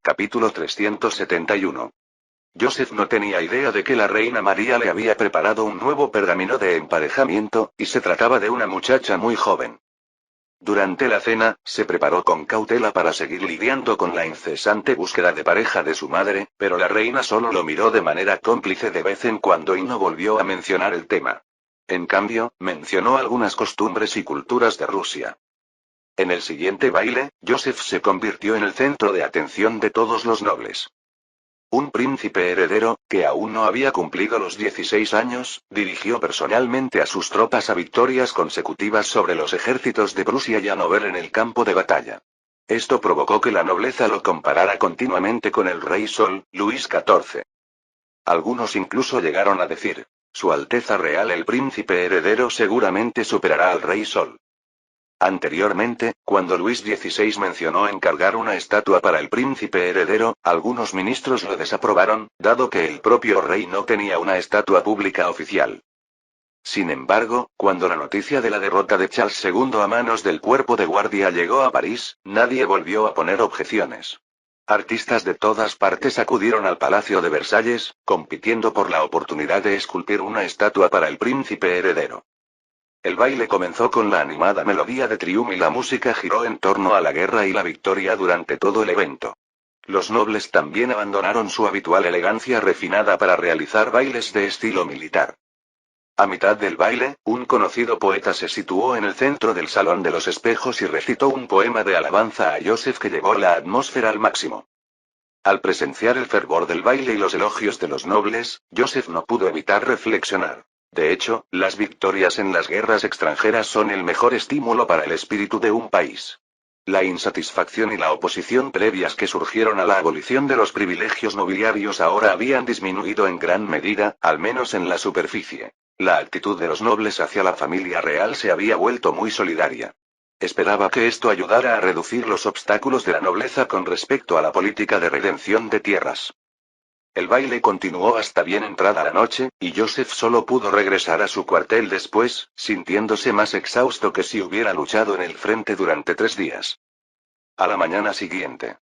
Capítulo 371. Joseph no tenía idea de que la reina María le había preparado un nuevo pergamino de emparejamiento, y se trataba de una muchacha muy joven. Durante la cena, se preparó con cautela para seguir lidiando con la incesante búsqueda de pareja de su madre, pero la reina solo lo miró de manera cómplice de vez en cuando y no volvió a mencionar el tema. En cambio, mencionó algunas costumbres y culturas de Rusia. En el siguiente baile, Joseph se convirtió en el centro de atención de todos los nobles. Un príncipe heredero, que aún no había cumplido los 16 años, dirigió personalmente a sus tropas a victorias consecutivas sobre los ejércitos de Prusia y Hannover en el campo de batalla. Esto provocó que la nobleza lo comparara continuamente con el Rey Sol, Luis XIV. Algunos incluso llegaron a decir: Su Alteza Real el príncipe heredero seguramente superará al Rey Sol. Anteriormente, cuando Luis XVI mencionó encargar una estatua para el príncipe heredero, algunos ministros lo desaprobaron, dado que el propio rey no tenía una estatua pública oficial. Sin embargo, cuando la noticia de la derrota de Charles II a manos del cuerpo de guardia llegó a París, nadie volvió a poner objeciones. Artistas de todas partes acudieron al Palacio de Versalles, compitiendo por la oportunidad de esculpir una estatua para el príncipe heredero. El baile comenzó con la animada melodía de Triumph y la música giró en torno a la guerra y la victoria durante todo el evento. Los nobles también abandonaron su habitual elegancia refinada para realizar bailes de estilo militar. A mitad del baile, un conocido poeta se situó en el centro del Salón de los Espejos y recitó un poema de alabanza a Joseph que llevó la atmósfera al máximo. Al presenciar el fervor del baile y los elogios de los nobles, Joseph no pudo evitar reflexionar. De hecho, las victorias en las guerras extranjeras son el mejor estímulo para el espíritu de un país. La insatisfacción y la oposición previas que surgieron a la abolición de los privilegios nobiliarios ahora habían disminuido en gran medida, al menos en la superficie. La actitud de los nobles hacia la familia real se había vuelto muy solidaria. Esperaba que esto ayudara a reducir los obstáculos de la nobleza con respecto a la política de redención de tierras. El baile continuó hasta bien entrada la noche, y Joseph solo pudo regresar a su cuartel después, sintiéndose más exhausto que si hubiera luchado en el frente durante 3 días. A la mañana siguiente,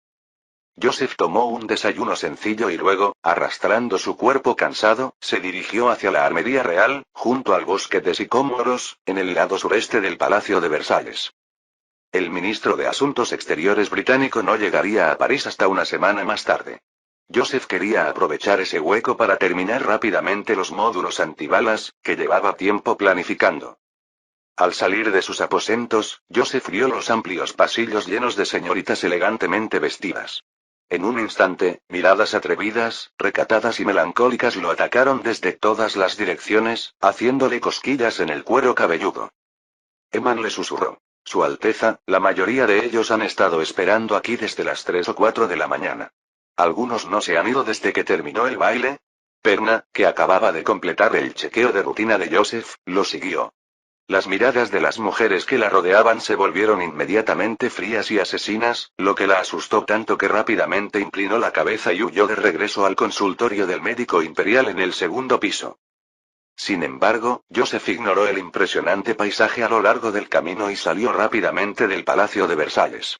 Joseph tomó un desayuno sencillo y luego, arrastrando su cuerpo cansado, se dirigió hacia la Armería Real, junto al bosque de sicómoros, en el lado sureste del Palacio de Versalles. El ministro de Asuntos Exteriores británico no llegaría a París hasta una semana más tarde. Joseph quería aprovechar ese hueco para terminar rápidamente los módulos antibalas, que llevaba tiempo planificando. Al salir de sus aposentos, Joseph vio los amplios pasillos llenos de señoritas elegantemente vestidas. En un instante, miradas atrevidas, recatadas y melancólicas lo atacaron desde todas las direcciones, haciéndole cosquillas en el cuero cabelludo. Eman le susurró: Su Alteza, la mayoría de ellos han estado esperando aquí desde las 3 o 4 de la mañana. ¿Algunos no se han ido desde que terminó el baile? Perna, que acababa de completar el chequeo de rutina de Joseph, lo siguió. Las miradas de las mujeres que la rodeaban se volvieron inmediatamente frías y asesinas, lo que la asustó tanto que rápidamente inclinó la cabeza y huyó de regreso al consultorio del médico imperial en el segundo piso. Sin embargo, Joseph ignoró el impresionante paisaje a lo largo del camino y salió rápidamente del Palacio de Versalles.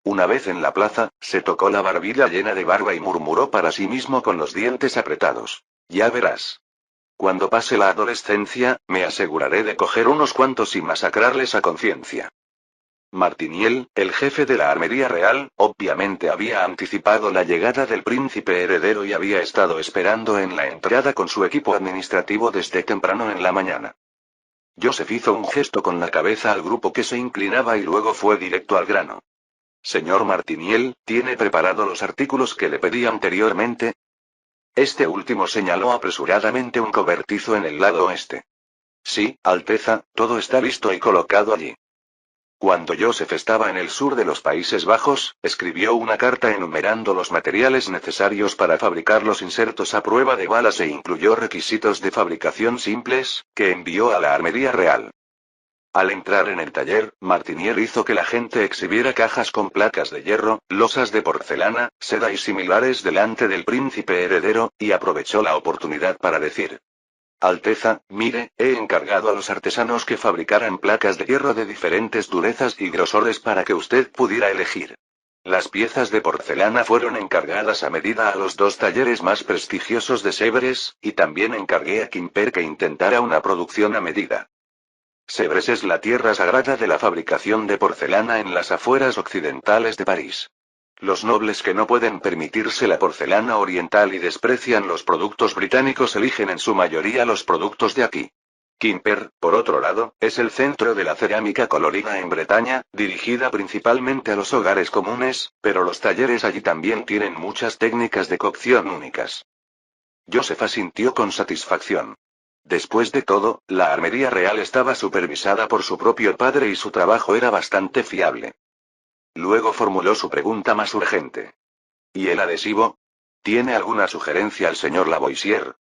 Una vez en la plaza, se tocó la barbilla llena de barba y murmuró para sí mismo con los dientes apretados: Ya verás. Cuando pase la adolescencia, me aseguraré de coger unos cuantos y masacrarles a conciencia. Martiniel, el jefe de la Armería Real, obviamente había anticipado la llegada del príncipe heredero y había estado esperando en la entrada con su equipo administrativo desde temprano en la mañana. Joseph hizo un gesto con la cabeza al grupo que se inclinaba y luego fue directo al grano. Señor Martiniel, ¿tiene preparado los artículos que le pedí anteriormente? Este último señaló apresuradamente un cobertizo en el lado oeste. Sí, Alteza, todo está listo y colocado allí. Cuando Joseph estaba en el sur de los Países Bajos, escribió una carta enumerando los materiales necesarios para fabricar los insertos a prueba de balas e incluyó requisitos de fabricación simples, que envió a la Armería Real. Al entrar en el taller, Martinier hizo que la gente exhibiera cajas con placas de hierro, losas de porcelana, seda y similares delante del príncipe heredero, y aprovechó la oportunidad para decir: Alteza, mire, he encargado a los artesanos que fabricaran placas de hierro de diferentes durezas y grosores para que usted pudiera elegir. Las piezas de porcelana fueron encargadas a medida a los dos talleres más prestigiosos de Sèvres, y también encargué a Quimper que intentara una producción a medida. Sèvres es la tierra sagrada de la fabricación de porcelana en las afueras occidentales de París. Los nobles que no pueden permitirse la porcelana oriental y desprecian los productos británicos eligen en su mayoría los productos de aquí. Quimper, por otro lado, es el centro de la cerámica colorida en Bretaña, dirigida principalmente a los hogares comunes, pero los talleres allí también tienen muchas técnicas de cocción únicas. Joseph asintió con satisfacción. Después de todo, la armería real estaba supervisada por su propio padre y su trabajo era bastante fiable. Luego formuló su pregunta más urgente. ¿Y el adhesivo? ¿Tiene alguna sugerencia el señor Lavoisier?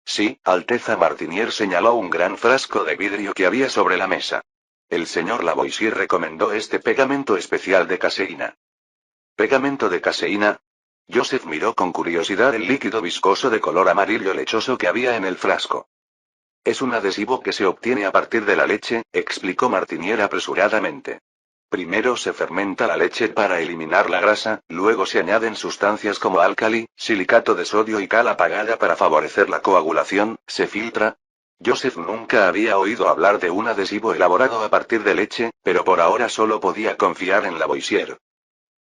Sí, Alteza Martinier señaló un gran frasco de vidrio que había sobre la mesa. El señor Lavoisier recomendó este pegamento especial de caseína. ¿Pegamento de caseína? Joseph miró con curiosidad el líquido viscoso de color amarillo lechoso que había en el frasco. Es un adhesivo que se obtiene a partir de la leche, explicó Martinier apresuradamente. Primero se fermenta la leche para eliminar la grasa, luego se añaden sustancias como álcali, silicato de sodio y cal apagada para favorecer la coagulación, se filtra. Joseph nunca había oído hablar de un adhesivo elaborado a partir de leche, pero por ahora solo podía confiar en Lavoisier.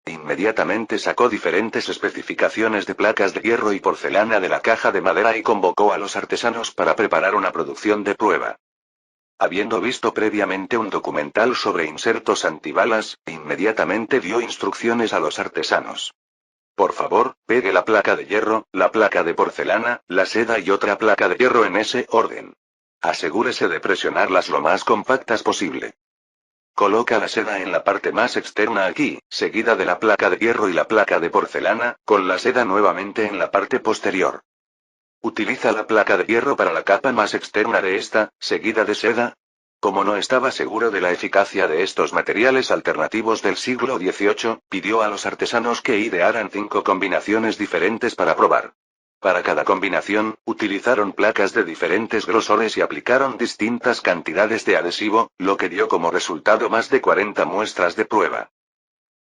Inmediatamente sacó diferentes especificaciones de placas de hierro y porcelana de la caja de madera y convocó a los artesanos para preparar una producción de prueba. Habiendo visto previamente un documental sobre insertos antibalas, inmediatamente dio instrucciones a los artesanos. Por favor, pegue la placa de hierro, la placa de porcelana, la seda y otra placa de hierro en ese orden. Asegúrese de presionarlas lo más compactas posible. Coloca la seda en la parte más externa aquí, seguida de la placa de hierro y la placa de porcelana, con la seda nuevamente en la parte posterior. Utiliza la placa de hierro para la capa más externa de esta, seguida de seda. Como no estaba seguro de la eficacia de estos materiales alternativos del siglo XVIII, pidió a los artesanos que idearan 5 combinaciones diferentes para probar. Para cada combinación, utilizaron placas de diferentes grosores y aplicaron distintas cantidades de adhesivo, lo que dio como resultado más de 40 muestras de prueba.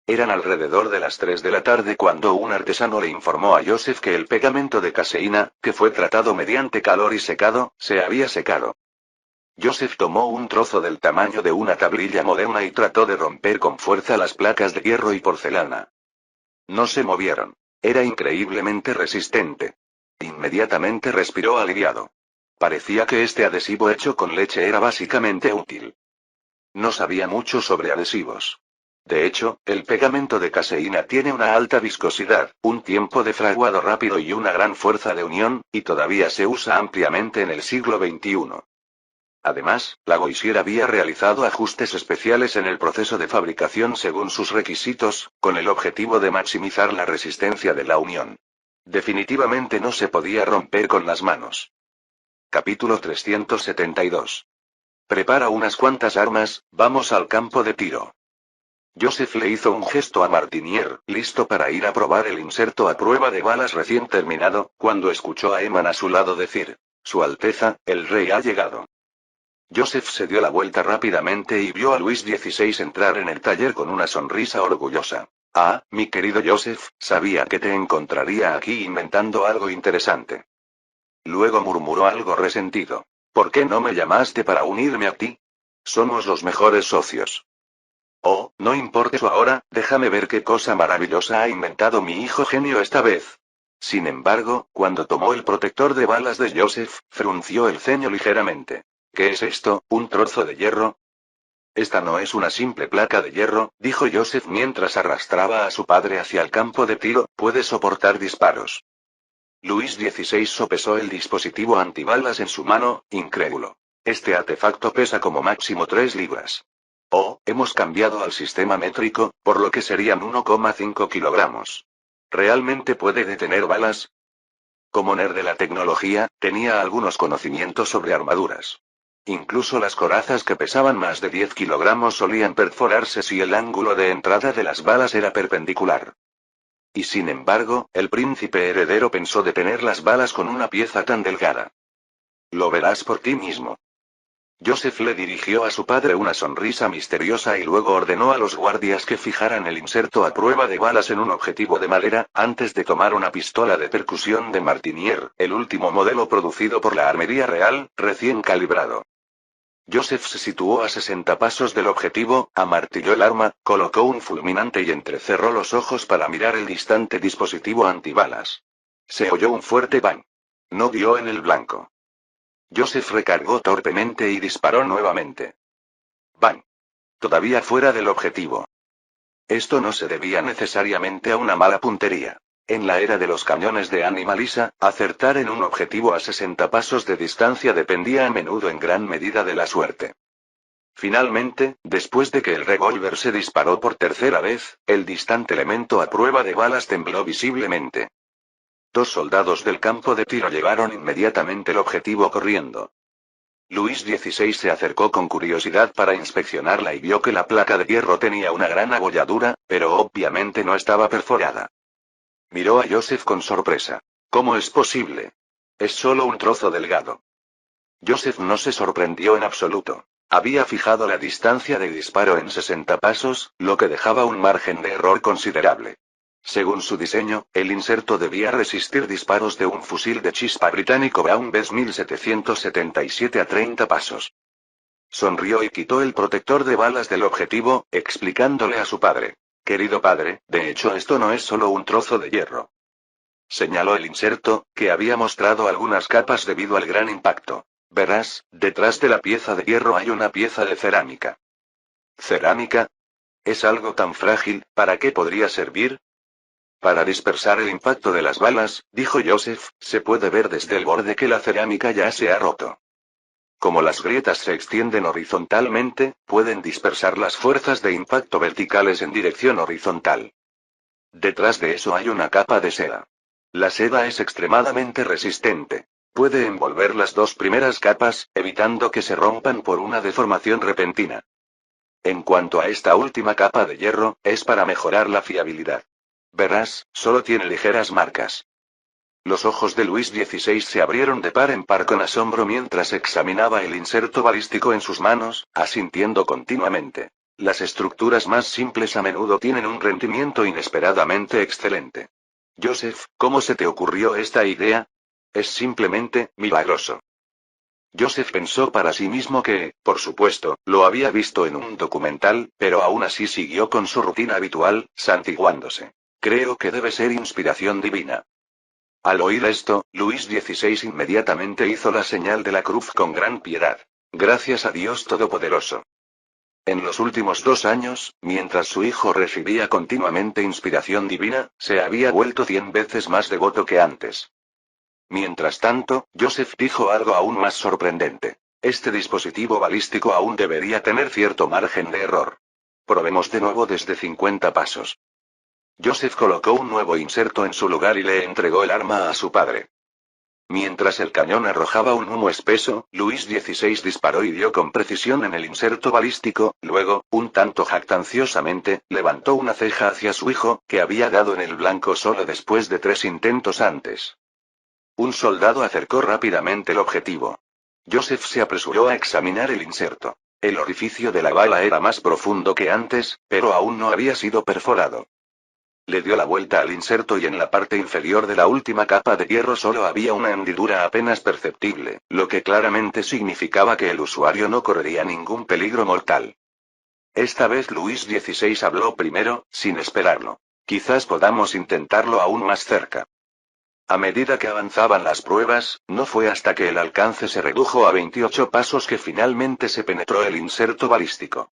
Eran alrededor de las 3 de la tarde cuando un artesano le informó a Joseph que el pegamento de caseína, que fue tratado mediante calor y secado, se había secado. Joseph tomó un trozo del tamaño de una tablilla moderna y trató de romper con fuerza las placas de hierro y porcelana. No se movieron. Era increíblemente resistente. Inmediatamente respiró aliviado. Parecía que este adhesivo hecho con leche era básicamente útil. No sabía mucho sobre adhesivos. De hecho, el pegamento de caseína tiene una alta viscosidad, un tiempo de fraguado rápido y una gran fuerza de unión, y todavía se usa ampliamente en el siglo XXI. Además, Lavoisier había realizado ajustes especiales en el proceso de fabricación según sus requisitos, con el objetivo de maximizar la resistencia de la unión. Definitivamente no se podía romper con las manos. Capítulo 372. Prepara unas cuantas armas, vamos al campo de tiro. Joseph le hizo un gesto a Martinier, listo para ir a probar el inserto a prueba de balas recién terminado, cuando escuchó a Eman a su lado decir: Su Alteza, el rey ha llegado. Joseph se dio la vuelta rápidamente y vio a Luis XVI entrar en el taller con una sonrisa orgullosa. Ah, mi querido Joseph, sabía que te encontraría aquí inventando algo interesante. Luego murmuró algo resentido. ¿Por qué no me llamaste para unirme a ti? Somos los mejores socios. Oh, no importa eso ahora, déjame ver qué cosa maravillosa ha inventado mi hijo genio esta vez. Sin embargo, cuando tomó el protector de balas de Joseph, frunció el ceño ligeramente. ¿Qué es esto, un trozo de hierro? Esta no es una simple placa de hierro, dijo Joseph mientras arrastraba a su padre hacia el campo de tiro, puede soportar disparos. Luis XVI sopesó el dispositivo antibalas en su mano, incrédulo. Este artefacto pesa como máximo 3 libras. Oh, hemos cambiado al sistema métrico, por lo que serían 1,5 kilogramos. ¿Realmente puede detener balas? Como nerd de la tecnología, tenía algunos conocimientos sobre armaduras. Incluso las corazas que pesaban más de 10 kilogramos solían perforarse si el ángulo de entrada de las balas era perpendicular. Y sin embargo, el príncipe heredero pensó detener las balas con una pieza tan delgada. Lo verás por ti mismo. Joseph le dirigió a su padre una sonrisa misteriosa y luego ordenó a los guardias que fijaran el inserto a prueba de balas en un objetivo de madera, antes de tomar una pistola de percusión de Martinier, el último modelo producido por la Armería Real, recién calibrado. Joseph se situó a 60 pasos del objetivo, amartilló el arma, colocó un fulminante y entrecerró los ojos para mirar el distante dispositivo antibalas. Se oyó un fuerte bang. No dio en el blanco. Joseph recargó torpemente y disparó nuevamente. ¡Bang! Todavía fuera del objetivo. Esto no se debía necesariamente a una mala puntería. En la era de los cañones de Animalisa, acertar en un objetivo a 60 pasos de distancia dependía a menudo en gran medida de la suerte. Finalmente, después de que el revólver se disparó por tercera vez, el distante elemento a prueba de balas tembló visiblemente. 2 soldados del campo de tiro llevaron inmediatamente el objetivo corriendo. Luis XVI se acercó con curiosidad para inspeccionarla y vio que la placa de hierro tenía una gran abolladura, pero obviamente no estaba perforada. Miró a Joseph con sorpresa. ¿Cómo es posible? Es solo un trozo delgado. Joseph no se sorprendió en absoluto. Había fijado la distancia de disparo en 60 pasos, lo que dejaba un margen de error considerable. Según su diseño, el inserto debía resistir disparos de un fusil de chispa británico Brown Bess 1777 a 30 pasos. Sonrió y quitó el protector de balas del objetivo, explicándole a su padre. Querido padre, de hecho esto no es solo un trozo de hierro. Señaló el inserto, que había mostrado algunas capas debido al gran impacto. Verás, detrás de la pieza de hierro hay una pieza de cerámica. ¿Cerámica? Es algo tan frágil, ¿para qué podría servir? Para dispersar el impacto de las balas, dijo Joseph, se puede ver desde el borde que la cerámica ya se ha roto. Como las grietas se extienden horizontalmente, pueden dispersar las fuerzas de impacto verticales en dirección horizontal. Detrás de eso hay una capa de seda. La seda es extremadamente resistente. Puede envolver las 2 primeras capas, evitando que se rompan por una deformación repentina. En cuanto a esta última capa de hierro, es para mejorar la fiabilidad. Verás, solo tiene ligeras marcas. Los ojos de Luis XVI se abrieron de par en par con asombro mientras examinaba el inserto balístico en sus manos, asintiendo continuamente. Las estructuras más simples a menudo tienen un rendimiento inesperadamente excelente. Joseph, ¿cómo se te ocurrió esta idea? Es simplemente milagroso. Joseph pensó para sí mismo que, por supuesto, lo había visto en un documental, pero aún así siguió con su rutina habitual, santiguándose. Creo que debe ser inspiración divina. Al oír esto, Luis XVI inmediatamente hizo la señal de la cruz con gran piedad. Gracias a Dios Todopoderoso. En los últimos 2 años, mientras su hijo recibía continuamente inspiración divina, se había vuelto 100 veces más devoto que antes. Mientras tanto, Joseph dijo algo aún más sorprendente. Este dispositivo balístico aún debería tener cierto margen de error. Probemos de nuevo desde 50 pasos. Joseph colocó un nuevo inserto en su lugar y le entregó el arma a su padre. Mientras el cañón arrojaba un humo espeso, Luis XVI disparó y dio con precisión en el inserto balístico, luego, un tanto jactanciosamente, levantó una ceja hacia su hijo, que había dado en el blanco solo después de 3 intentos antes. Un soldado acercó rápidamente el objetivo. Joseph se apresuró a examinar el inserto. El orificio de la bala era más profundo que antes, pero aún no había sido perforado. Le dio la vuelta al inserto y en la parte inferior de la última capa de hierro solo había una hendidura apenas perceptible, lo que claramente significaba que el usuario no correría ningún peligro mortal. Esta vez Luis XVI habló primero, sin esperarlo. Quizás podamos intentarlo aún más cerca. A medida que avanzaban las pruebas, no fue hasta que el alcance se redujo a 28 pasos que finalmente se penetró el inserto balístico.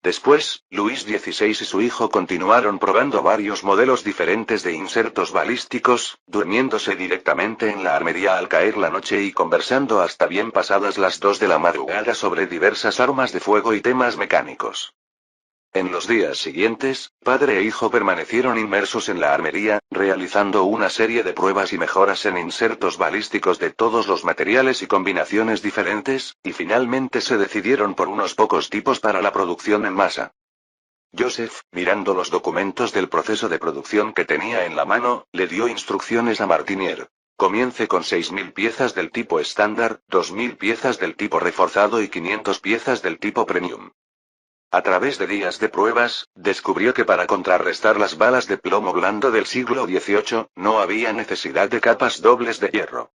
Después, Luis XVI y su hijo continuaron probando varios modelos diferentes de insertos balísticos, durmiéndose directamente en la armería al caer la noche y conversando hasta bien pasadas las 2 de la madrugada sobre diversas armas de fuego y temas mecánicos. En los días siguientes, padre e hijo permanecieron inmersos en la armería, realizando una serie de pruebas y mejoras en insertos balísticos de todos los materiales y combinaciones diferentes, y finalmente se decidieron por unos pocos tipos para la producción en masa. Joseph, mirando los documentos del proceso de producción que tenía en la mano, le dio instrucciones a Martinier. Comience con 6.000 piezas del tipo estándar, 2.000 piezas del tipo reforzado y 500 piezas del tipo premium. A través de días de pruebas, descubrió que para contrarrestar las balas de plomo blando del siglo XVIII, no había necesidad de capas dobles de hierro.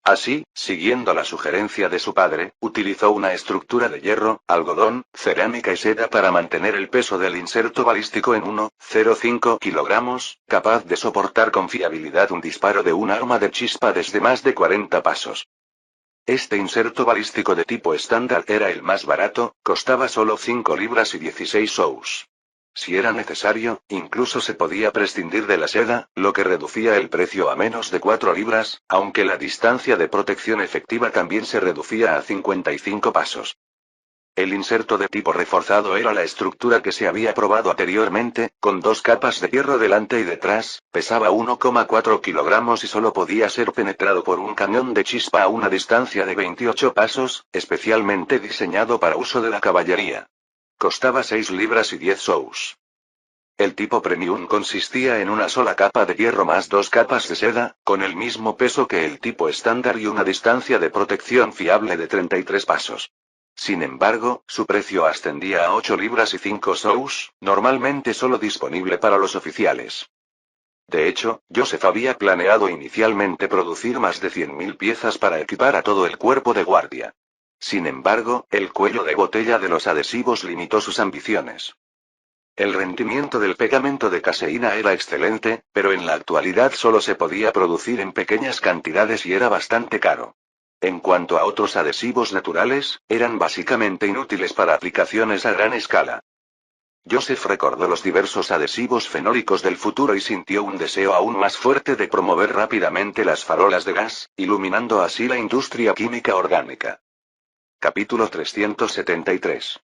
Así, siguiendo la sugerencia de su padre, utilizó una estructura de hierro, algodón, cerámica y seda para mantener el peso del inserto balístico en 1,05 kilogramos, capaz de soportar con fiabilidad un disparo de un arma de chispa desde más de 40 pasos. Este inserto balístico de tipo estándar era el más barato, costaba solo 5 libras y 16 sous. Si era necesario, incluso se podía prescindir de la seda, lo que reducía el precio a menos de 4 libras, aunque la distancia de protección efectiva también se reducía a 55 pasos. El inserto de tipo reforzado era la estructura que se había probado anteriormente, con 2 capas de hierro delante y detrás, pesaba 1,4 kilogramos y solo podía ser penetrado por un cañón de chispa a una distancia de 28 pasos, especialmente diseñado para uso de la caballería. Costaba 6 libras y 10 sous. El tipo premium consistía en una sola capa de hierro más 2 capas de seda, con el mismo peso que el tipo estándar y una distancia de protección fiable de 33 pasos. Sin embargo, su precio ascendía a 8 libras y 5 sous, normalmente solo disponible para los oficiales. De hecho, Joseph había planeado inicialmente producir más de 100.000 piezas para equipar a todo el cuerpo de guardia. Sin embargo, el cuello de botella de los adhesivos limitó sus ambiciones. El rendimiento del pegamento de caseína era excelente, pero en la actualidad solo se podía producir en pequeñas cantidades y era bastante caro. En cuanto a otros adhesivos naturales, eran básicamente inútiles para aplicaciones a gran escala. Joseph recordó los diversos adhesivos fenólicos del futuro y sintió un deseo aún más fuerte de promover rápidamente las farolas de gas, iluminando así la industria química orgánica. Capítulo 373.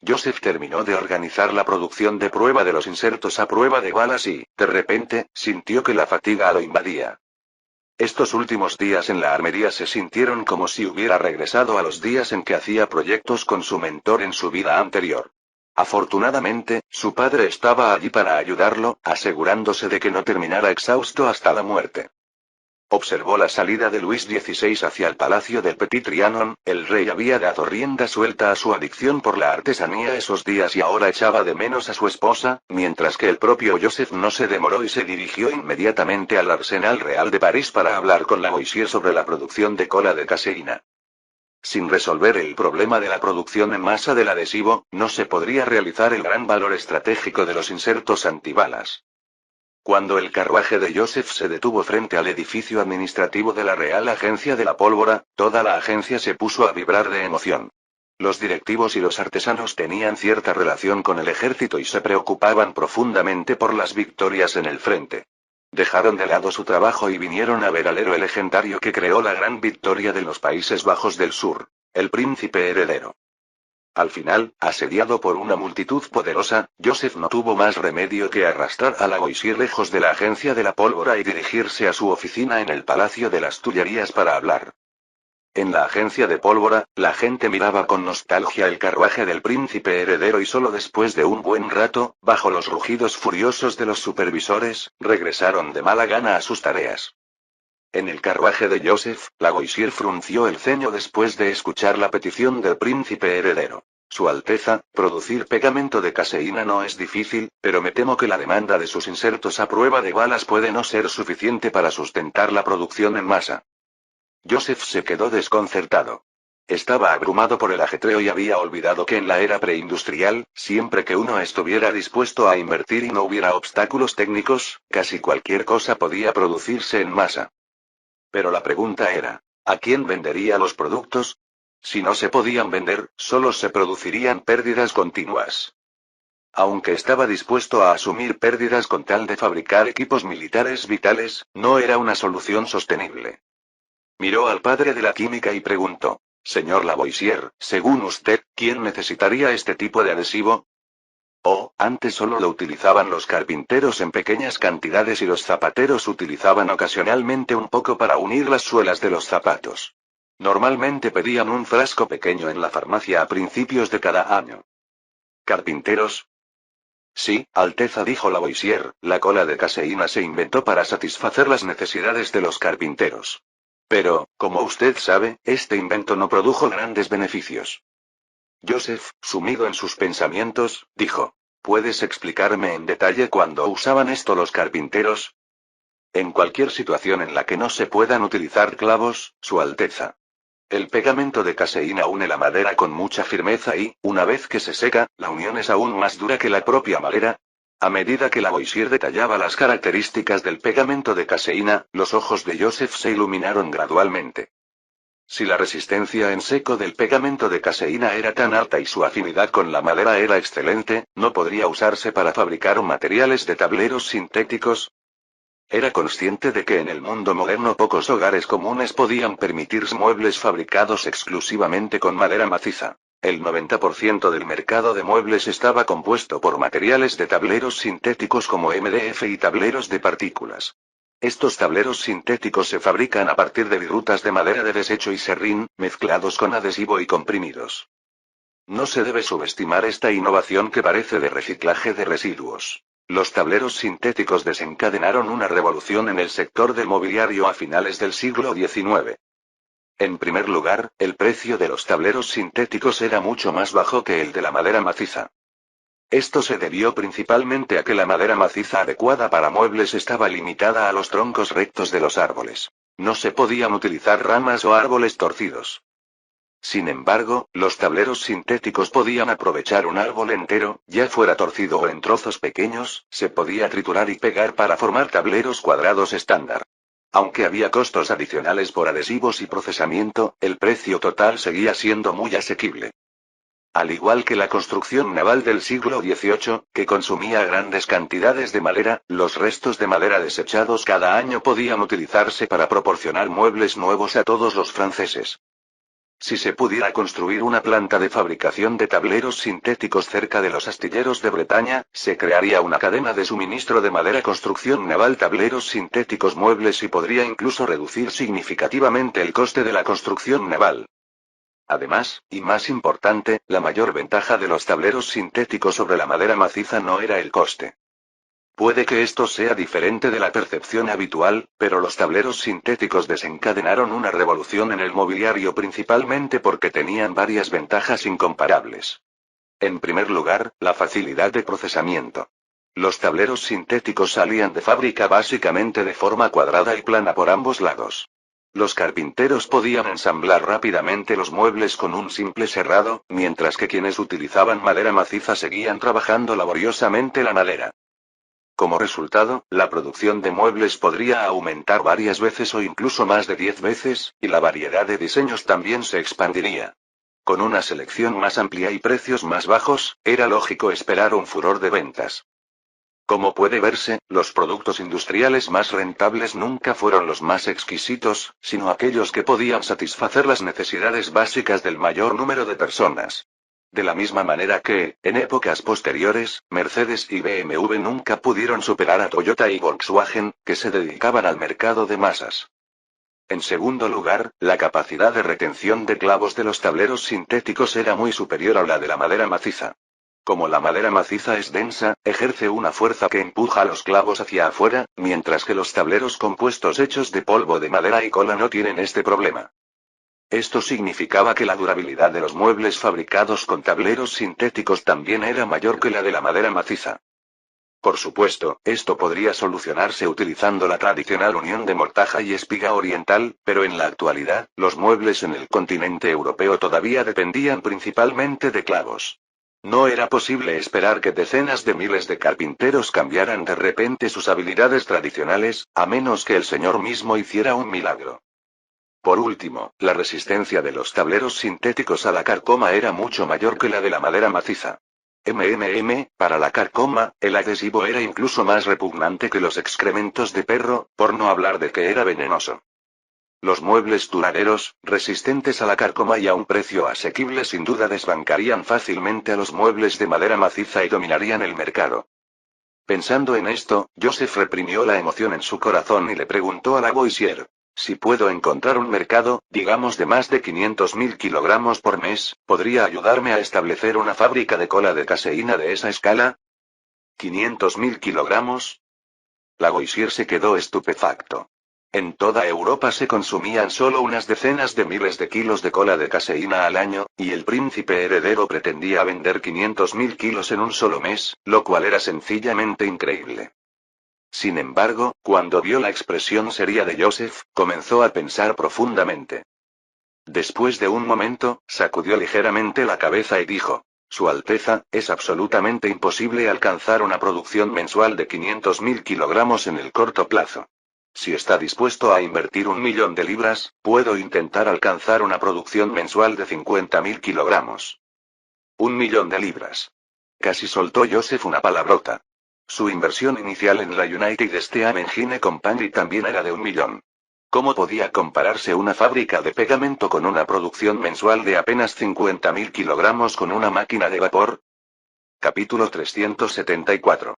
Joseph terminó de organizar la producción de prueba de los insertos a prueba de balas y, de repente, sintió que la fatiga lo invadía. Estos últimos días en la armería se sintieron como si hubiera regresado a los días en que hacía proyectos con su mentor en su vida anterior. Afortunadamente, su padre estaba allí para ayudarlo, asegurándose de que no terminara exhausto hasta la muerte. Observó la salida de Luis XVI hacia el palacio del Petit Trianon. El rey había dado rienda suelta a su adicción por la artesanía esos días y ahora echaba de menos a su esposa, mientras que el propio Joseph no se demoró y se dirigió inmediatamente al Arsenal Real de París para hablar con Lavoisier sobre la producción de cola de caseína. Sin resolver el problema de la producción en masa del adhesivo, no se podría realizar el gran valor estratégico de los insertos antibalas. Cuando el carruaje de Joseph se detuvo frente al edificio administrativo de la Real Agencia de la Pólvora, toda la agencia se puso a vibrar de emoción. Los directivos y los artesanos tenían cierta relación con el ejército y se preocupaban profundamente por las victorias en el frente. Dejaron de lado su trabajo y vinieron a ver al héroe legendario que creó la gran victoria de los Países Bajos del Sur, el príncipe heredero. Al final, asediado por una multitud poderosa, Joseph no tuvo más remedio que arrastrar a Lavoisier lejos de la agencia de la pólvora y dirigirse a su oficina en el Palacio de las Tullerías para hablar. En la agencia de pólvora, la gente miraba con nostalgia el carruaje del príncipe heredero y solo después de un buen rato, bajo los rugidos furiosos de los supervisores, regresaron de mala gana a sus tareas. En el carruaje de Joseph, Lavoisier frunció el ceño después de escuchar la petición del príncipe heredero. Su Alteza, producir pegamento de caseína no es difícil, pero me temo que la demanda de sus insertos a prueba de balas puede no ser suficiente para sustentar la producción en masa. Joseph se quedó desconcertado. Estaba abrumado por el ajetreo y había olvidado que en la era preindustrial, siempre que uno estuviera dispuesto a invertir y no hubiera obstáculos técnicos, casi cualquier cosa podía producirse en masa. Pero la pregunta era, ¿a quién vendería los productos? Si no se podían vender, solo se producirían pérdidas continuas. Aunque estaba dispuesto a asumir pérdidas con tal de fabricar equipos militares vitales, no era una solución sostenible. Miró al padre de la química y preguntó, señor Lavoisier, según usted, ¿quién necesitaría este tipo de adhesivo? Oh, antes solo lo utilizaban los carpinteros en pequeñas cantidades y los zapateros utilizaban ocasionalmente un poco para unir las suelas de los zapatos. Normalmente pedían un frasco pequeño en la farmacia a principios de cada año. ¿Carpinteros? Sí, Alteza, dijo Lavoisier, la cola de caseína se inventó para satisfacer las necesidades de los carpinteros. Pero, como usted sabe, este invento no produjo grandes beneficios. Joseph, sumido en sus pensamientos, dijo. ¿Puedes explicarme en detalle cuándo usaban esto los carpinteros? En cualquier situación en la que no se puedan utilizar clavos, Su Alteza. El pegamento de caseína une la madera con mucha firmeza y, una vez que se seca, la unión es aún más dura que la propia madera. A medida que Lavoisier detallaba las características del pegamento de caseína, los ojos de Joseph se iluminaron gradualmente. Si la resistencia en seco del pegamento de caseína era tan alta y su afinidad con la madera era excelente, ¿no podría usarse para fabricar materiales de tableros sintéticos? Era consciente de que en el mundo moderno pocos hogares comunes podían permitirse muebles fabricados exclusivamente con madera maciza. El 90% del mercado de muebles estaba compuesto por materiales de tableros sintéticos como MDF y tableros de partículas. Estos tableros sintéticos se fabrican a partir de virutas de madera de desecho y serrín, mezclados con adhesivo y comprimidos. No se debe subestimar esta innovación que parece de reciclaje de residuos. Los tableros sintéticos desencadenaron una revolución en el sector del mobiliario a finales del siglo XIX. En primer lugar, el precio de los tableros sintéticos era mucho más bajo que el de la madera maciza. Esto se debió principalmente a que la madera maciza adecuada para muebles estaba limitada a los troncos rectos de los árboles. No se podían utilizar ramas o árboles torcidos. Sin embargo, los tableros sintéticos podían aprovechar un árbol entero, ya fuera torcido o en trozos pequeños, se podía triturar y pegar para formar tableros cuadrados estándar. Aunque había costos adicionales por adhesivos y procesamiento, el precio total seguía siendo muy asequible. Al igual que la construcción naval del siglo XVIII, que consumía grandes cantidades de madera, los restos de madera desechados cada año podían utilizarse para proporcionar muebles nuevos a todos los franceses. Si se pudiera construir una planta de fabricación de tableros sintéticos cerca de los astilleros de Bretaña, se crearía una cadena de suministro de madera, construcción naval, tableros sintéticos, muebles y podría incluso reducir significativamente el coste de la construcción naval. Además, y más importante, la mayor ventaja de los tableros sintéticos sobre la madera maciza no era el coste. Puede que esto sea diferente de la percepción habitual, pero los tableros sintéticos desencadenaron una revolución en el mobiliario principalmente porque tenían varias ventajas incomparables. En primer lugar, la facilidad de procesamiento. Los tableros sintéticos salían de fábrica básicamente de forma cuadrada y plana por ambos lados. Los carpinteros podían ensamblar rápidamente los muebles con un simple serrado, mientras que quienes utilizaban madera maciza seguían trabajando laboriosamente la madera. Como resultado, la producción de muebles podría aumentar varias veces o incluso más de 10 veces, y la variedad de diseños también se expandiría. Con una selección más amplia y precios más bajos, era lógico esperar un furor de ventas. Como puede verse, los productos industriales más rentables nunca fueron los más exquisitos, sino aquellos que podían satisfacer las necesidades básicas del mayor número de personas. De la misma manera que, en épocas posteriores, Mercedes y BMW nunca pudieron superar a Toyota y Volkswagen, que se dedicaban al mercado de masas. En segundo lugar, la capacidad de retención de clavos de los tableros sintéticos era muy superior a la de la madera maciza. Como la madera maciza es densa, ejerce una fuerza que empuja los clavos hacia afuera, mientras que los tableros compuestos hechos de polvo de madera y cola no tienen este problema. Esto significaba que la durabilidad de los muebles fabricados con tableros sintéticos también era mayor que la de la madera maciza. Por supuesto, esto podría solucionarse utilizando la tradicional unión de mortaja y espiga oriental, pero en la actualidad, los muebles en el continente europeo todavía dependían principalmente de clavos. No era posible esperar que decenas de miles de carpinteros cambiaran de repente sus habilidades tradicionales, a menos que el Señor mismo hiciera un milagro. Por último, la resistencia de los tableros sintéticos a la carcoma era mucho mayor que la de la madera maciza. Para la carcoma, el adhesivo era incluso más repugnante que los excrementos de perro, por no hablar de que era venenoso. Los muebles duraderos, resistentes a la carcoma y a un precio asequible sin duda desbancarían fácilmente a los muebles de madera maciza y dominarían el mercado. Pensando en esto, Joseph reprimió la emoción en su corazón y le preguntó a Lavoisier. Si puedo encontrar un mercado, digamos de más de 500.000 kilogramos por mes, ¿podría ayudarme a establecer una fábrica de cola de caseína de esa escala? ¿500.000 kilogramos? Lavoisier se quedó estupefacto. En toda Europa se consumían solo unas decenas de miles de kilos de cola de caseína al año, y el príncipe heredero pretendía vender 500.000 kilos en un solo mes, lo cual era sencillamente increíble. Sin embargo, cuando vio la expresión seria de Joseph, comenzó a pensar profundamente. Después de un momento, sacudió ligeramente la cabeza y dijo: Su Alteza, es absolutamente imposible alcanzar una producción mensual de 500.000 kilogramos en el corto plazo. Si está dispuesto a invertir 1.000.000 de libras, puedo intentar alcanzar una producción mensual de 50.000 kilogramos. 1.000.000 de libras. Casi soltó Joseph una palabrota. Su inversión inicial en la United Steam Engine Company también era de 1.000.000. ¿Cómo podía compararse una fábrica de pegamento con una producción mensual de apenas 50.000 kilogramos con una máquina de vapor? Capítulo 374.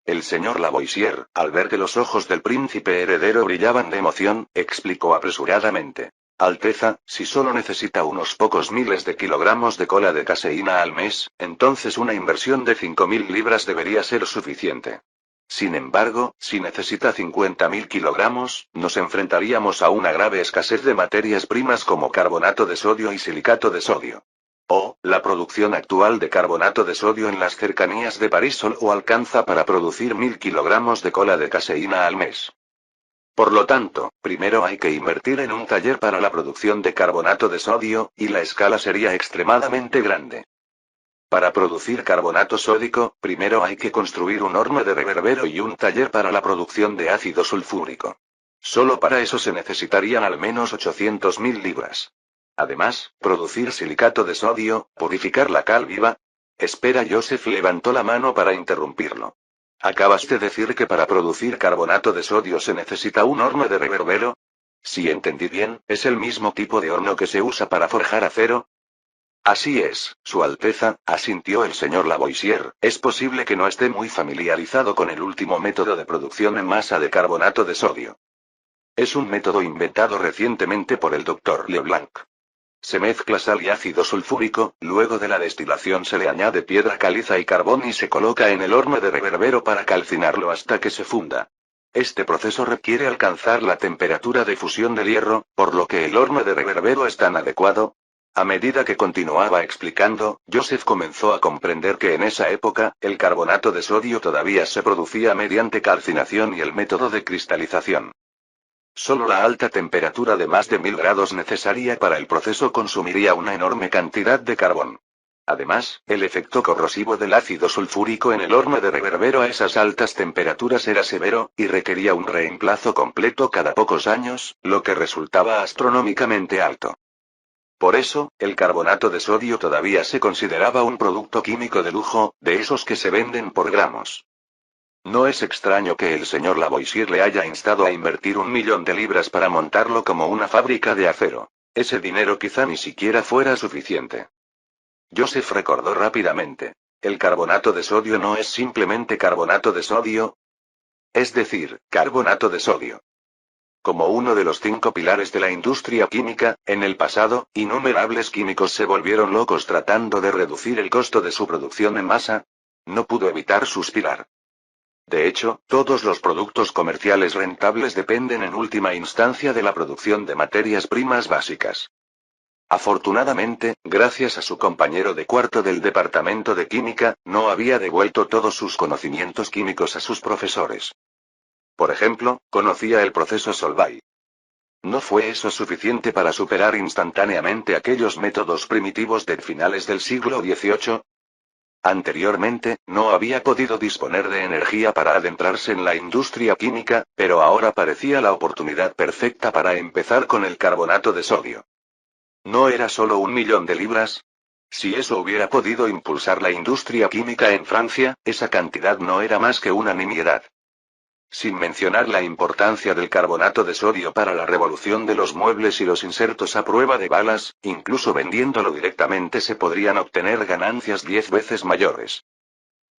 El señor Lavoisier, al ver que los ojos del príncipe heredero brillaban de emoción, explicó apresuradamente: Alteza, si solo necesita unos pocos miles de kilogramos de cola de caseína al mes, entonces una inversión de 5.000 libras debería ser suficiente. Sin embargo, si necesita 50.000 kilogramos, nos enfrentaríamos a una grave escasez de materias primas como carbonato de sodio y silicato de sodio. La producción actual de carbonato de sodio en las cercanías de París solo alcanza para producir 1.000 kilogramos de cola de caseína al mes. Por lo tanto, primero hay que invertir en un taller para la producción de carbonato de sodio, y la escala sería extremadamente grande. Para producir carbonato sódico, primero hay que construir un horno de reverbero y un taller para la producción de ácido sulfúrico. Solo para eso se necesitarían al menos 800.000 libras. Además, producir silicato de sodio, purificar la cal viva. Espera, Joseph levantó la mano para interrumpirlo. ¿Acabas de decir que para producir carbonato de sodio se necesita un horno de reverbero? Si entendí bien, ¿es el mismo tipo de horno que se usa para forjar acero? Así es, Su Alteza, asintió el señor Lavoisier. Es posible que no esté muy familiarizado con el último método de producción en masa de carbonato de sodio. Es un método inventado recientemente por el Dr. Leblanc. Se mezcla sal y ácido sulfúrico, luego de la destilación se le añade piedra caliza y carbón y se coloca en el horno de reverbero para calcinarlo hasta que se funda. Este proceso requiere alcanzar la temperatura de fusión del hierro, por lo que el horno de reverbero es tan adecuado. A medida que continuaba explicando, Joseph comenzó a comprender que en esa época, el carbonato de sodio todavía se producía mediante calcinación y el método de cristalización. Solo la alta temperatura de más de 1.000 grados necesaria para el proceso consumiría una enorme cantidad de carbón. Además, el efecto corrosivo del ácido sulfúrico en el horno de reverbero a esas altas temperaturas era severo, y requería un reemplazo completo cada pocos años, lo que resultaba astronómicamente alto. Por eso, el carbonato de sodio todavía se consideraba un producto químico de lujo, de esos que se venden por gramos. No es extraño que el señor Lavoisier le haya instado a invertir 1.000.000 de libras para montarlo como una fábrica de acero. Ese dinero quizá ni siquiera fuera suficiente. Joseph recordó rápidamente. El carbonato de sodio no es simplemente carbonato de sodio. Es decir, carbonato de sodio. Como uno de los 5 pilares de la industria química, en el pasado, innumerables químicos se volvieron locos tratando de reducir el costo de su producción en masa. No pudo evitar suspirar. De hecho, todos los productos comerciales rentables dependen en última instancia de la producción de materias primas básicas. Afortunadamente, gracias a su compañero de cuarto del departamento de química, no había devuelto todos sus conocimientos químicos a sus profesores. Por ejemplo, conocía el proceso Solvay. ¿No fue eso suficiente para superar instantáneamente aquellos métodos primitivos de finales del siglo XVIII? Anteriormente, no había podido disponer de energía para adentrarse en la industria química, pero ahora parecía la oportunidad perfecta para empezar con el carbonato de sodio. ¿No era solo 1.000.000 de libras? Si eso hubiera podido impulsar la industria química en Francia, esa cantidad no era más que una nimiedad. Sin mencionar la importancia del carbonato de sodio para la revolución de los muebles y los insertos a prueba de balas, incluso vendiéndolo directamente se podrían obtener ganancias 10 veces mayores.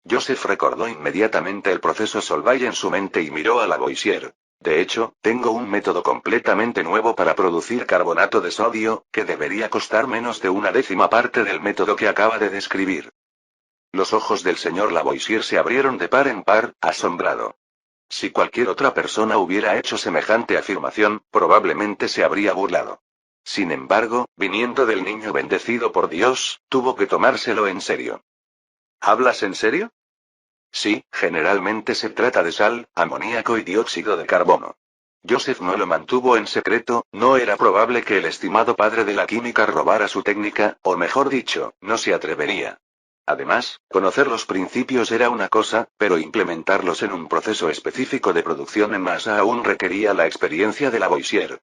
Joseph recordó inmediatamente el proceso Solvay en su mente y miró a Lavoisier. De hecho, tengo un método completamente nuevo para producir carbonato de sodio, que debería costar menos de una décima parte del método que acaba de describir. Los ojos del señor Lavoisier se abrieron de par en par, asombrado. Si cualquier otra persona hubiera hecho semejante afirmación, probablemente se habría burlado. Sin embargo, viniendo del niño bendecido por Dios, tuvo que tomárselo en serio. ¿Hablas en serio? Sí, generalmente se trata de sal, amoníaco y dióxido de carbono. Joseph no lo mantuvo en secreto, no era probable que el estimado padre de la química robara su técnica, o mejor dicho, no se atrevería. Además, conocer los principios era una cosa, pero implementarlos en un proceso específico de producción en masa aún requería la experiencia de Lavoisier.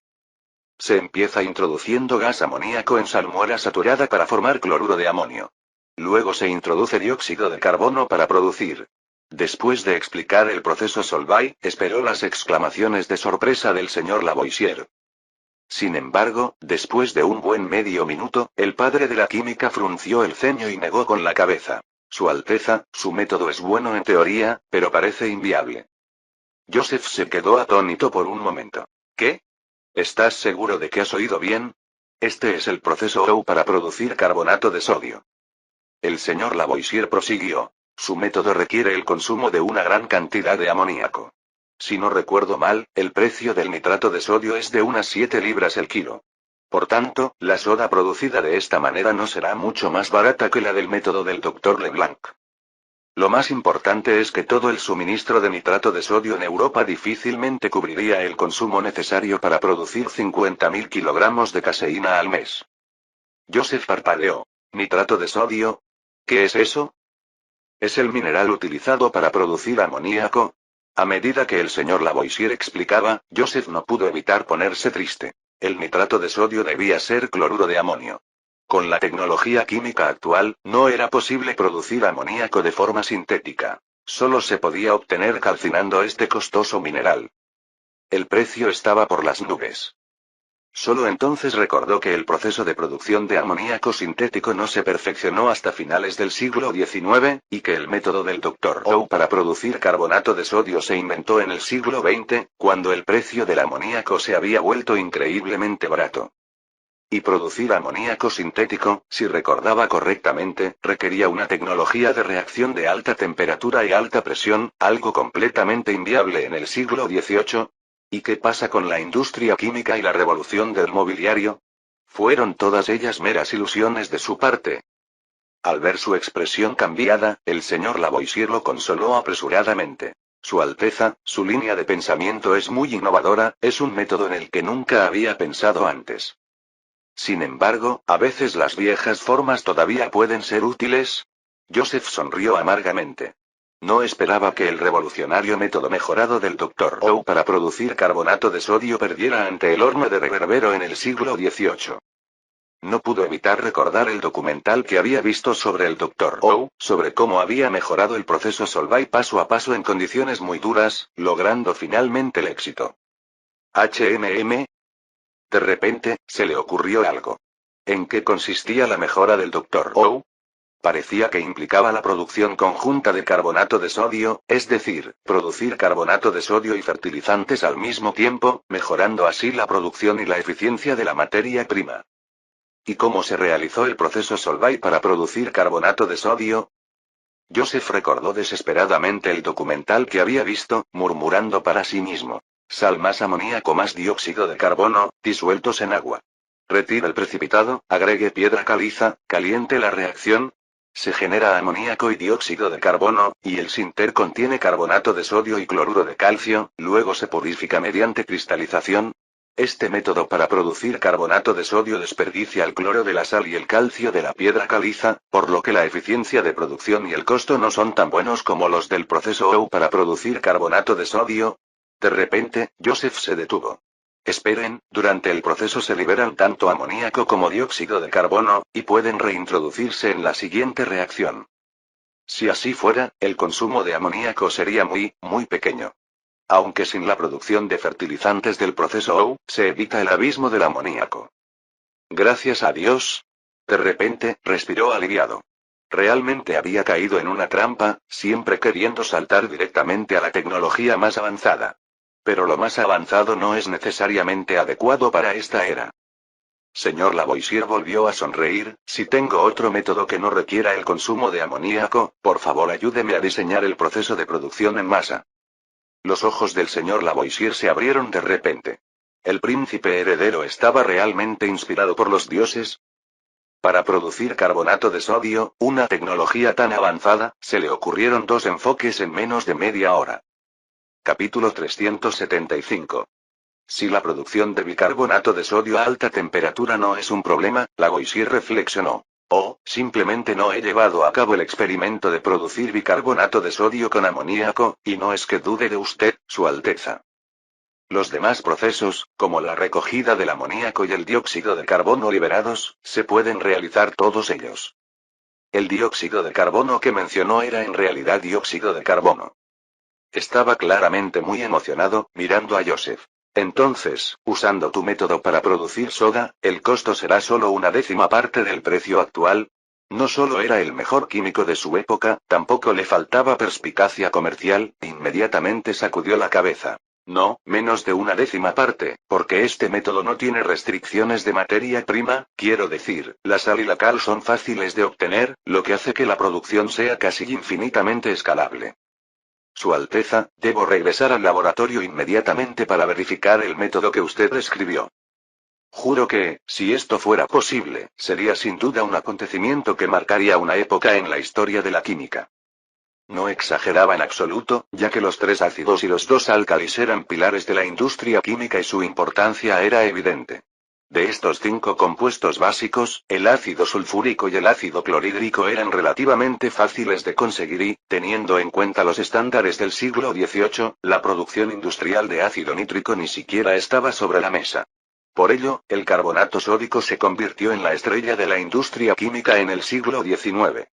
Se empieza introduciendo gas amoníaco en salmuera saturada para formar cloruro de amonio. Luego se introduce dióxido de carbono para producir. Después de explicar el proceso Solvay, esperó las exclamaciones de sorpresa del señor Lavoisier. Sin embargo, después de un buen medio minuto, el padre de la química frunció el ceño y negó con la cabeza. Su Alteza, su método es bueno en teoría, pero parece inviable. Joseph se quedó atónito por un momento. ¿Qué? ¿Estás seguro de que has oído bien? Este es el proceso OU para producir carbonato de sodio. El señor Lavoisier prosiguió. Su método requiere el consumo de una gran cantidad de amoníaco. Si no recuerdo mal, el precio del nitrato de sodio es de unas 7 libras el kilo. Por tanto, la soda producida de esta manera no será mucho más barata que la del método del Dr. Leblanc. Lo más importante es que todo el suministro de nitrato de sodio en Europa difícilmente cubriría el consumo necesario para producir 50.000 kilogramos de caseína al mes. Joseph parpadeó. ¿Nitrato de sodio? ¿Qué es eso? Es el mineral utilizado para producir amoníaco. A medida que el señor Lavoisier explicaba, Joseph no pudo evitar ponerse triste. El nitrato de sodio debía ser cloruro de amonio. Con la tecnología química actual, no era posible producir amoníaco de forma sintética. Solo se podía obtener calcinando este costoso mineral. El precio estaba por las nubes. Solo entonces recordó que el proceso de producción de amoníaco sintético no se perfeccionó hasta finales del siglo XIX, y que el método del Dr. OU para producir carbonato de sodio se inventó en el siglo XX, cuando el precio del amoníaco se había vuelto increíblemente barato. Y producir amoníaco sintético, si recordaba correctamente, requería una tecnología de reacción de alta temperatura y alta presión, algo completamente inviable en el siglo XVIII. ¿Y qué pasa con la industria química y la revolución del mobiliario? ¿Fueron todas ellas meras ilusiones de su parte? Al ver su expresión cambiada, el señor Lavoisier lo consoló apresuradamente. Su Alteza, su línea de pensamiento es muy innovadora, es un método en el que nunca había pensado antes. Sin embargo, a veces las viejas formas todavía pueden ser útiles. Joseph sonrió amargamente. No esperaba que el revolucionario método mejorado del Dr. OU para producir carbonato de sodio perdiera ante el horno de reverbero en el siglo XVIII. No pudo evitar recordar el documental que había visto sobre el Dr. OU, sobre cómo había mejorado el proceso Solvay paso a paso en condiciones muy duras, logrando finalmente el éxito. HMM. De repente, se le ocurrió algo. ¿En qué consistía la mejora del Dr. OU? Parecía que implicaba la producción conjunta de carbonato de sodio, es decir, producir carbonato de sodio y fertilizantes al mismo tiempo, mejorando así la producción y la eficiencia de la materia prima. ¿Y cómo se realizó el proceso Solvay para producir carbonato de sodio? Joseph recordó desesperadamente el documental que había visto, murmurando para sí mismo. Sal más amoníaco más dióxido de carbono, disueltos en agua. Retire el precipitado, agregue piedra caliza, caliente la reacción. Se genera amoníaco y dióxido de carbono, y el sinter contiene carbonato de sodio y cloruro de calcio, luego se purifica mediante cristalización. Este método para producir carbonato de sodio desperdicia el cloro de la sal y el calcio de la piedra caliza, por lo que la eficiencia de producción y el costo no son tan buenos como los del proceso OU para producir carbonato de sodio. De repente, Joseph se detuvo. Esperen, durante el proceso se liberan tanto amoníaco como dióxido de carbono, y pueden reintroducirse en la siguiente reacción. Si así fuera, el consumo de amoníaco sería muy, muy pequeño. Aunque sin la producción de fertilizantes del proceso OU, se evita el abismo del amoníaco. Gracias a Dios. De repente, respiró aliviado. Realmente había caído en una trampa, siempre queriendo saltar directamente a la tecnología más avanzada. Pero lo más avanzado no es necesariamente adecuado para esta era. Señor Lavoisier volvió a sonreír. Si tengo otro método que no requiera el consumo de amoníaco, por favor ayúdeme a diseñar el proceso de producción en masa. Los ojos del señor Lavoisier se abrieron de repente. ¿El príncipe heredero estaba realmente inspirado por los dioses? Para producir carbonato de sodio, una tecnología tan avanzada, se le ocurrieron dos enfoques en menos de media hora. Capítulo 375. Si la producción de bicarbonato de sodio a alta temperatura no es un problema, Lavoisier reflexionó. Simplemente no he llevado a cabo el experimento de producir bicarbonato de sodio con amoníaco, y no es que dude de usted, Su Alteza. Los demás procesos, como la recogida del amoníaco y el dióxido de carbono liberados, se pueden realizar todos ellos. El dióxido de carbono que mencionó era en realidad dióxido de carbono. Estaba claramente muy emocionado, mirando a Joseph. Entonces, usando tu método para producir soda, el costo será solo una décima parte del precio actual. No solo era el mejor químico de su época, tampoco le faltaba perspicacia comercial, inmediatamente sacudió la cabeza. No, menos de una décima parte, porque este método no tiene restricciones de materia prima, quiero decir, la sal y la cal son fáciles de obtener, lo que hace que la producción sea casi infinitamente escalable. Su Alteza, debo regresar al laboratorio inmediatamente para verificar el método que usted describió. Juro que, si esto fuera posible, sería sin duda un acontecimiento que marcaría una época en la historia de la química. No exageraba en absoluto, ya que los 3 ácidos y los 2 álcalis eran pilares de la industria química y su importancia era evidente. De estos 5 compuestos básicos, el ácido sulfúrico y el ácido clorhídrico eran relativamente fáciles de conseguir y, teniendo en cuenta los estándares del siglo XVIII, la producción industrial de ácido nítrico ni siquiera estaba sobre la mesa. Por ello, el carbonato sódico se convirtió en la estrella de la industria química en el siglo XIX.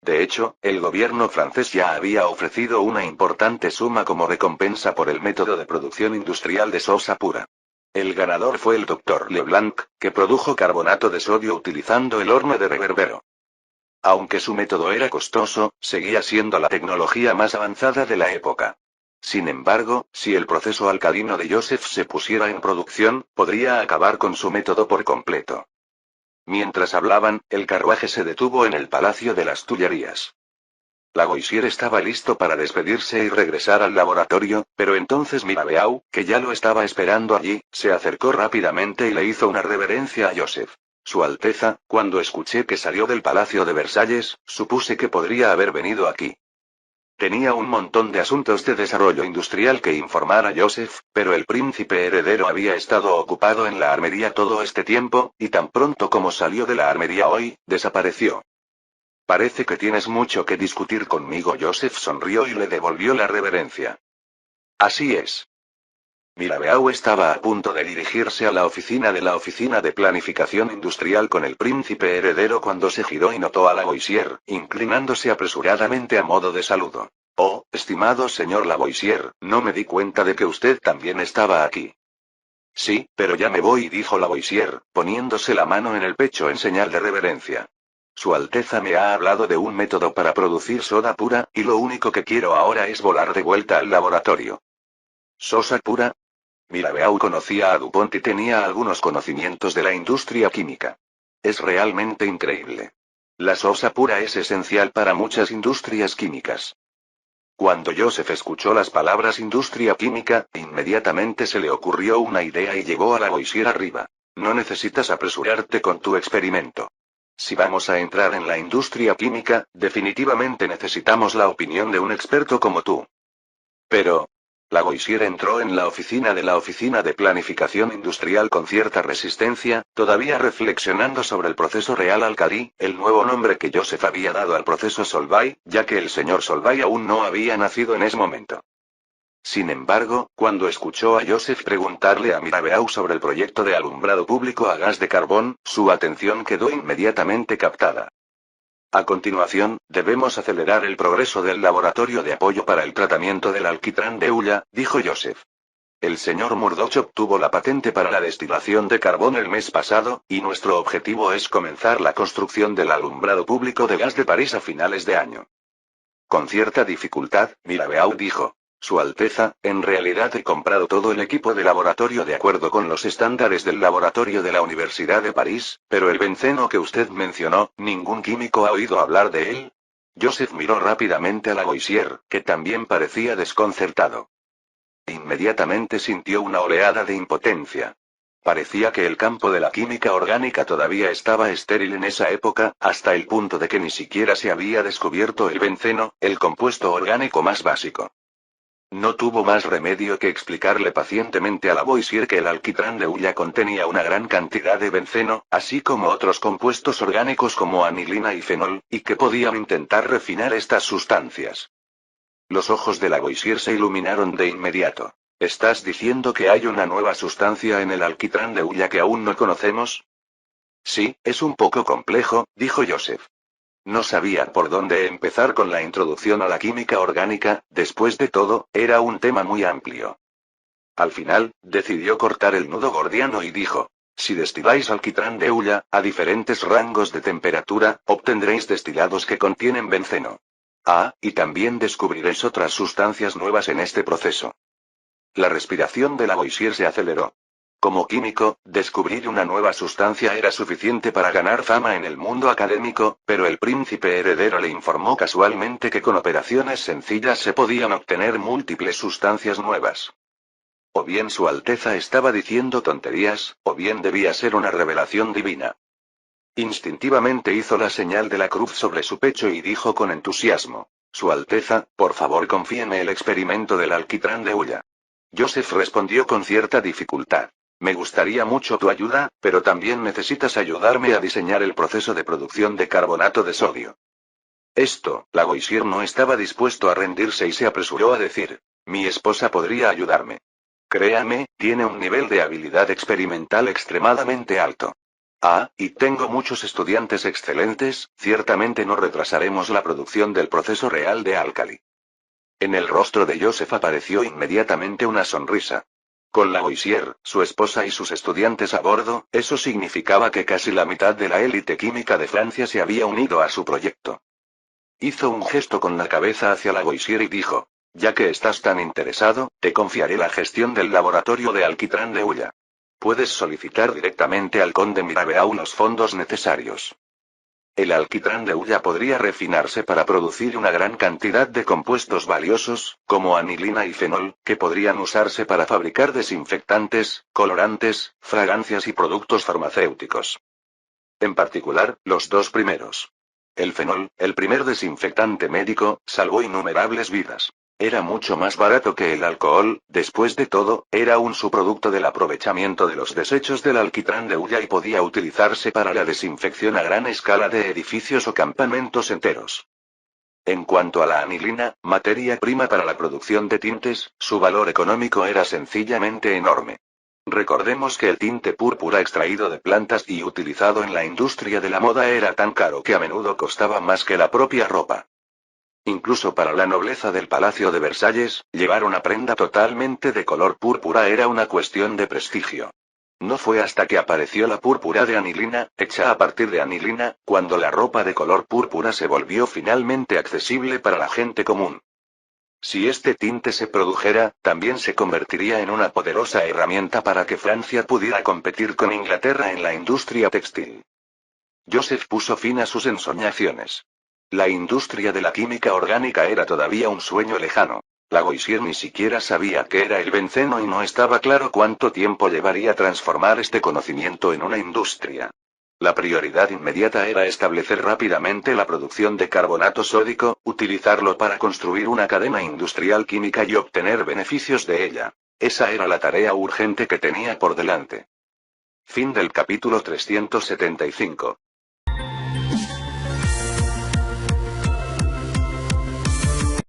De hecho, el gobierno francés ya había ofrecido una importante suma como recompensa por el método de producción industrial de sosa pura. El ganador fue el Dr. Leblanc, que produjo carbonato de sodio utilizando el horno de reverbero. Aunque su método era costoso, seguía siendo la tecnología más avanzada de la época. Sin embargo, si el proceso alcalino de Joseph se pusiera en producción, podría acabar con su método por completo. Mientras hablaban, el carruaje se detuvo en el Palacio de las Tullerías. Lavoisier estaba listo para despedirse y regresar al laboratorio, pero entonces Mirabeau, que ya lo estaba esperando allí, se acercó rápidamente y le hizo una reverencia a Joseph. Su Alteza, cuando escuché que salió del Palacio de Versalles, supuse que podría haber venido aquí. Tenía un montón de asuntos de desarrollo industrial que informar a Joseph, pero el príncipe heredero había estado ocupado en la armería todo este tiempo, y tan pronto como salió de la armería hoy, desapareció. Parece que tienes mucho que discutir conmigo. Joseph sonrió y le devolvió la reverencia. Así es. Mirabeau estaba a punto de dirigirse a la oficina de planificación industrial con el príncipe heredero cuando se giró y notó a Lavoisier, inclinándose apresuradamente a modo de saludo. Estimado señor Lavoisier, no me di cuenta de que usted también estaba aquí. Sí, pero ya me voy, dijo Lavoisier, poniéndose la mano en el pecho en señal de reverencia. Su Alteza me ha hablado de un método para producir soda pura, y lo único que quiero ahora es volar de vuelta al laboratorio. ¿Sosa pura? Mirabeau conocía a DuPont y tenía algunos conocimientos de la industria química. Es realmente increíble. La sosa pura es esencial para muchas industrias químicas. Cuando Joseph escuchó las palabras industria química, inmediatamente se le ocurrió una idea y llevó a Lavoisier arriba. No necesitas apresurarte con tu experimento. Si vamos a entrar en la industria química, definitivamente necesitamos la opinión de un experto como tú. Pero, Lavoisier entró en la oficina de planificación industrial con cierta resistencia, todavía reflexionando sobre el proceso real alcalí, el nuevo nombre que Joseph había dado al proceso Solvay, ya que el señor Solvay aún no había nacido en ese momento. Sin embargo, cuando escuchó a Joseph preguntarle a Mirabeau sobre el proyecto de alumbrado público a gas de carbón, su atención quedó inmediatamente captada. A continuación, debemos acelerar el progreso del laboratorio de apoyo para el tratamiento del alquitrán de hulla, dijo Joseph. El señor Murdoch obtuvo la patente para la destilación de carbón el mes pasado, y nuestro objetivo es comenzar la construcción del alumbrado público de gas de París a finales de año. Con cierta dificultad, Mirabeau dijo. Su Alteza, en realidad he comprado todo el equipo de laboratorio de acuerdo con los estándares del laboratorio de la Universidad de París, pero el benceno que usted mencionó, ¿ningún químico ha oído hablar de él? Joseph miró rápidamente a Lavoisier, que también parecía desconcertado. Inmediatamente sintió una oleada de impotencia. Parecía que el campo de la química orgánica todavía estaba estéril en esa época, hasta el punto de que ni siquiera se había descubierto el benceno, el compuesto orgánico más básico. No tuvo más remedio que explicarle pacientemente a Lavoisier que el alquitrán de hulla contenía una gran cantidad de benceno, así como otros compuestos orgánicos como anilina y fenol, y que podían intentar refinar estas sustancias. Los ojos de Lavoisier se iluminaron de inmediato. ¿Estás diciendo que hay una nueva sustancia en el alquitrán de hulla que aún no conocemos? Sí, es un poco complejo, dijo Joseph. No sabía por dónde empezar con la introducción a la química orgánica, después de todo, era un tema muy amplio. Al final, decidió cortar el nudo gordiano y dijo, si destiláis alquitrán de hulla, a diferentes rangos de temperatura, obtendréis destilados que contienen benceno. Ah, y también descubriréis otras sustancias nuevas en este proceso. La respiración de Lavoisier se aceleró. Como químico, descubrir una nueva sustancia era suficiente para ganar fama en el mundo académico, pero el príncipe heredero le informó casualmente que con operaciones sencillas se podían obtener múltiples sustancias nuevas. O bien Su Alteza estaba diciendo tonterías, o bien debía ser una revelación divina. Instintivamente hizo la señal de la cruz sobre su pecho y dijo con entusiasmo, Su Alteza, por favor confíeme el experimento del alquitrán de hulla. Joseph respondió con cierta dificultad. Me gustaría mucho tu ayuda, pero también necesitas ayudarme a diseñar el proceso de producción de carbonato de sodio. Lavoisier no estaba dispuesto a rendirse y se apresuró a decir, mi esposa podría ayudarme. Créame, tiene un nivel de habilidad experimental extremadamente alto. Ah, y tengo muchos estudiantes excelentes, ciertamente no retrasaremos la producción del proceso real de Alcali. En el rostro de Joseph apareció inmediatamente una sonrisa. Con Lavoisier, su esposa y sus estudiantes a bordo, eso significaba que casi la mitad de la élite química de Francia se había unido a su proyecto. Hizo un gesto con la cabeza hacia Lavoisier y dijo, ya que estás tan interesado, te confiaré la gestión del laboratorio de alquitrán de hulla. Puedes solicitar directamente al conde Mirabeau los fondos necesarios. El alquitrán de hulla podría refinarse para producir una gran cantidad de compuestos valiosos, como anilina y fenol, que podrían usarse para fabricar desinfectantes, colorantes, fragancias y productos farmacéuticos. En particular, los dos primeros. El fenol, el primer desinfectante médico, salvó innumerables vidas. Era mucho más barato que el alcohol, después de todo, era un subproducto del aprovechamiento de los desechos del alquitrán de hulla y podía utilizarse para la desinfección a gran escala de edificios o campamentos enteros. En cuanto a la anilina, materia prima para la producción de tintes, su valor económico era sencillamente enorme. Recordemos que el tinte púrpura extraído de plantas y utilizado en la industria de la moda era tan caro que a menudo costaba más que la propia ropa. Incluso para la nobleza del Palacio de Versalles, llevar una prenda totalmente de color púrpura era una cuestión de prestigio. No fue hasta que apareció la púrpura de anilina, hecha a partir de anilina, cuando la ropa de color púrpura se volvió finalmente accesible para la gente común. Si este tinte se produjera, también se convertiría en una poderosa herramienta para que Francia pudiera competir con Inglaterra en la industria textil. Joseph puso fin a sus ensoñaciones. La industria de la química orgánica era todavía un sueño lejano. Lavoisier ni siquiera sabía qué era el benceno y no estaba claro cuánto tiempo llevaría transformar este conocimiento en una industria. La prioridad inmediata era establecer rápidamente la producción de carbonato sódico, utilizarlo para construir una cadena industrial química y obtener beneficios de ella. Esa era la tarea urgente que tenía por delante. Fin del capítulo 375.